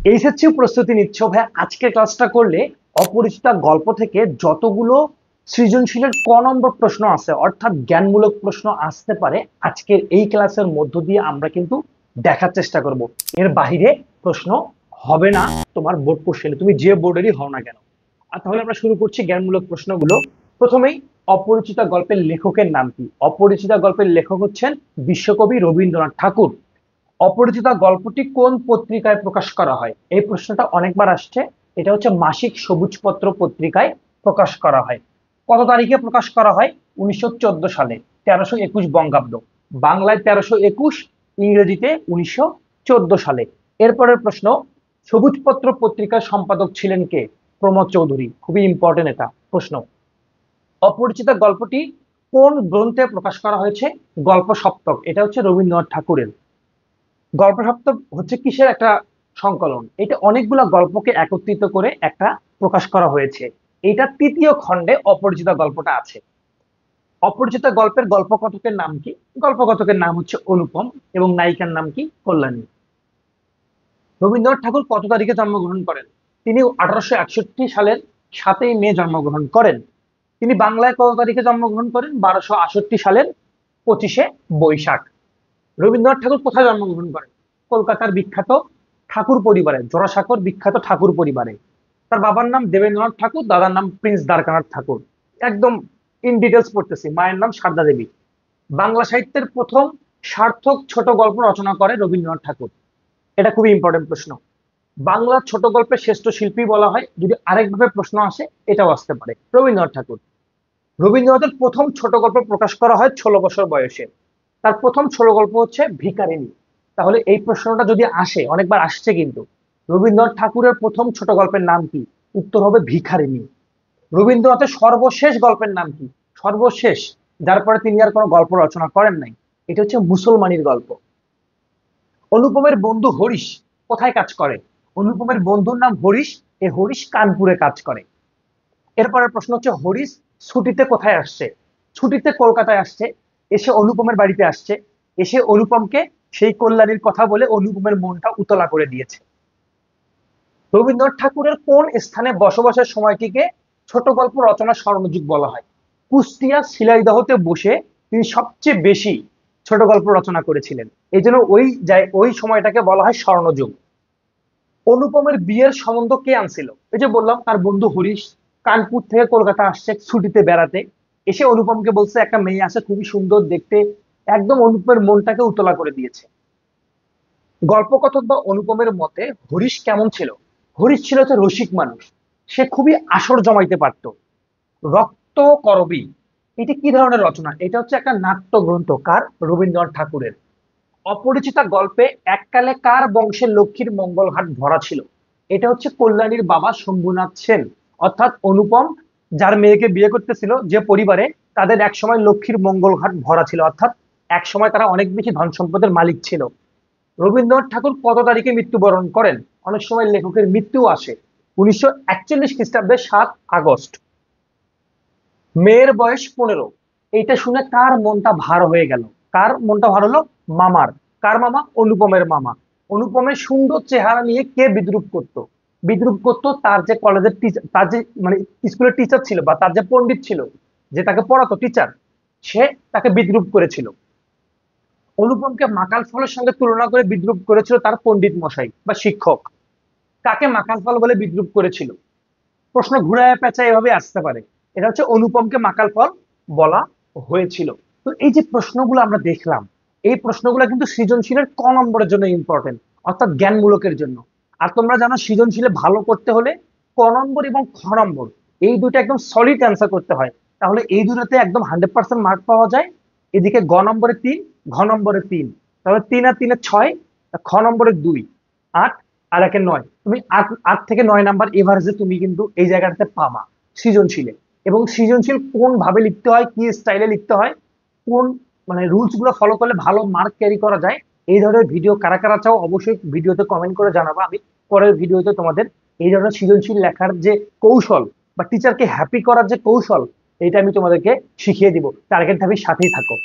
HSC প্রস্তুতি নিচ্ছ ভাই, আজকের ক্লাসটা করলে অপরিচিতা গল্প থেকে যতগুলো সৃজনশীলের ক নম্বর প্রশ্ন আছে অর্থাৎ জ্ঞানমূলক প্রশ্ন আসতে পারে, আজকের এই ক্লাসের মধ্য দিয়ে আমরা কিন্তু দেখার চেষ্টা করব। এর বাইরে প্রশ্ন হবে না তোমার বোর্ড কোশ্চেনে, তুমি যে বোর্ডেরই হও না কেন। আর তাহলে আমরা শুরু করছি জ্ঞানমূলক প্রশ্নগুলো। প্রথমেই, অপরিচিতা গল্পের লেখকের নাম কি? অপরিচিতা গল্পের লেখক হচ্ছেন বিশ্বকবি রবীন্দ্রনাথ ঠাকুর। অপরিচিতা গল্পটি কোন পত্রিকায় প্রকাশ করা হয়? এই প্রশ্নটা অনেকবার আসছে। এটা হচ্ছে মাসিক সবুজপত্র পত্রিকায় প্রকাশ করা হয়। কত তারিখে প্রকাশ করা হয়? 1914 সালে, 1321 বঙ্গাব্দ। বাংলায় 1321, ইংরেজিতে 1914 সালে। এরপরের প্রশ্ন, সবুজপত্র পত্রিকার সম্পাদক ছিলেন কে? প্রমোদ চৌধুরী। খুবই ইম্পর্টেন্ট এটা প্রশ্ন। অপরিচিতা গল্পটি কোন গ্রন্থে প্রকাশ করা হয়েছে? গল্প সপ্তক। এটা হচ্ছে রবীন্দ্রনাথ ঠাকুরের। গল্প সপ্তক হচ্ছে কিসের একটা সংকলন? এটা অনেকগুলা গল্পকে একত্রিত করে একটা প্রকাশ করা হয়েছে। এটা তৃতীয় খণ্ডে অপরিচিতা গল্পটা আছে। অপরিচিতা গল্পের গল্পকথকের নাম কি? গল্পকথকের নাম হচ্ছে অনুপম এবং নায়িকার নাম কি? কল্যাণী। রবীন্দ্রনাথ ঠাকুর কত তারিখে জন্মগ্রহণ করেন? তিনি 1861 সালের 7ই মে জন্মগ্রহণ করেন। তিনি বাংলায় কত তারিখে জন্মগ্রহণ করেন? 1268 সালের 25শে বৈশাখ। রবীন্দ্রনাথ ঠাকুর কোথায় জন্মগ্রহণ করেন? কলকাতার বিখ্যাত ঠাকুর পরিবারে, জোড়াসাঁকোর বিখ্যাত ঠাকুর পরিবারে। তার বাবার নাম দেবেন্দ্রনাথ ঠাকুর, দাদার নাম প্রিন্স দ্বারকানাথ ঠাকুর। একদম ইন ডিটেলস পড়তেছি। মায়ের নাম সারদা দেবী। বাংলা সাহিত্যের প্রথম সার্থক ছোট গল্প রচনা করে রবীন্দ্রনাথ ঠাকুর। এটা খুবই ইম্পর্টেন্ট প্রশ্ন। বাংলার ছোট গল্পের শ্রেষ্ঠ শিল্পী বলা হয়, যদি আরেকভাবে প্রশ্ন আসে এটাও আসতে পারে, রবীন্দ্রনাথ ঠাকুর। রবীন্দ্রনাথের প্রথম ছোট গল্প প্রকাশ করা হয় 16 বছর বয়সে। তার প্রথম ছোট গল্প হচ্ছে ভিখারিণী। তাহলে এই প্রশ্নটা যদি আসে, অনেকবার আসছে কিন্তু, রবীন্দ্রনাথ ঠাকুরের প্রথম ছোট গল্পের নাম কি? উত্তর হবে ভিখারিণী। রবীন্দ্রনাথের সর্বশেষ গল্পের নাম কি? সর্বশেষ, যার পরে তিনি আর কোনো গল্প রচনা করেন নাই। এটা হচ্ছে মুসলমানির গল্প। অনুপমের বন্ধু হরিশ কোথায় কাজ করে? অনুপমের বন্ধুর নাম হরিশ। এই হরিশ কানপুরে কাজ করে। এরপরের প্রশ্ন হচ্ছে, হরিশ ছুটিতে কোথায় আসছে? ছুটিতে কলকাতায় আসছে। এসে অনুপমের বাড়িতে আসছে। এসে অনুপমকে সেই কল্যাণীর কথা বলে অনুপমের মনটা উতলা করে দিয়েছে। রবীন্দ্রনাথ ঠাকুরের কোন স্থানে বসবাসের সময়টিকে ছোট গল্প রচনার স্বর্ণযুগ বলা হয়? কুষ্টিয়া শিলাইদহতে বসে তিনি সবচেয়ে বেশি ছোট গল্প রচনা করেছিলেন, এই জন্য ওই সময়টাকে বলা হয় স্বর্ণযুগ। অনুপমের বিয়ের সম্বন্ধ কে আনছিল? এই যে বললাম, তার বন্ধু হরিশ কানপুর থেকে কলকাতা আসছে ছুটিতে বেড়াতে। এসে অনুপমকে বলছে একটা মেয়ে আছে খুবই সুন্দর দেখতে, একদম অনুপমের মনটাকে উতলা করে দিয়েছে। গল্পকথক বা অনুপমের মতে হরিশ কেমন ছিল? হরিশ ছিল হচ্ছে রসিক মানুষ। সে খুবই আসর জমাইতে পারত। রক্ত করবী, এটি কি ধরনের রচনা? এটা হচ্ছে একটা নাট্য গ্রন্থ। কার? রবীন্দ্রনাথ ঠাকুরের। অপরিচিতা গল্পে এককালে কার বংশের লক্ষ্মীর মঙ্গলঘাট ভরা ছিল? এটা হচ্ছে কল্যাণীর বাবা শম্ভুনাথ সেন। অর্থাৎ অনুপম যার মেয়েকে বিয়ে করতেছিল, যে পরিবারে, তাদের একসময় লক্ষ্মীর মঙ্গলঘাট ভরা ছিল, অর্থাৎ একসময় তারা অনেক বেশি ধন সম্পদের মালিক ছিল। রবীন্দ্রনাথ ঠাকুর কত তারিখে মৃত্যুবরণ করেন? অনেক সময় লেখকের মৃত্যু আসে 1941 খ্রিস্টাব্দের 7 আগস্ট। মেয়ের বয়স 15। এইটা শুনে কার মনটা ভার হয়ে গেল? কার মনটা ভার হলো? মামার। কার মামা? অনুপমের মামা। অনুপমের সুন্দর চেহারা নিয়ে কে বিদ্রুপ করত? বিদ্রুপ করত তার যে কলেজের টিচার, তার যে মানে স্কুলের টিচার ছিল, বা তার যে পণ্ডিত ছিল, যে তাকে পড়াতো টিচার, সে তাকে বিদ্রুপ করেছিল। অনুপমকে মাকাল ফলের সঙ্গে তুলনা করে বিদ্রুপ করেছিল তার পণ্ডিত মশাই বা শিক্ষক। কাকে মাকাল ফল বলে বিদ্রুপ করেছিল? প্রশ্ন ঘুরায় পেঁচায় এভাবে আসতে পারে। এটা হচ্ছে অনুপমকে মাকাল ফল বলা হয়েছিল। তো এই যে প্রশ্নগুলো আমরা দেখলাম, এই প্রশ্নগুলো কিন্তু সৃজনশীলের ক নম্বরের জন্য ইম্পর্টেন্ট, অর্থাৎ জ্ঞানমূলকের জন্য। আর তোমরা জানো সৃজনশীলে ভালো করতে হলে ক নম্বর এবং খ নম্বর এই দুটো একদম সলিড অ্যান্সার করতে হয়। তাহলে এই দুটোতে একদম 100% মার্ক পাওয়া যায়। এদিকে গ নম্বরে 3, ঘ নম্বরে 3, তাহলে 3 আর 3 6, খ নম্বরে 2, 8, আর 1 9। তুমি 8 থেকে 9 নাম্বার এভারেজে তুমি কিন্তু এই জায়গাটাতে পাবা সৃজনশীলে। এবং সৃজনশীল কোন ভাবে লিখতে হয়, কি স্টাইলে লিখতে হয়, কোন মানে রুলস গুলো ফলো করলে ভালো মার্ক ক্যারি করা যায়, এই ধরনের ভিডিও কারা কারা চাও অবশ্যই ভিডিওতে কমেন্ট করে জানাবা। আমি পরের ভিডিওতে তোমাদের এই ধরনের সৃজনশীল লেখার যে কৌশল বা টিচারকে হ্যাপি করার যে কৌশল, এটা আমি তোমাদেরকে শিখিয়ে দিব। টার্গেট ধাবির সাথেই থাকো।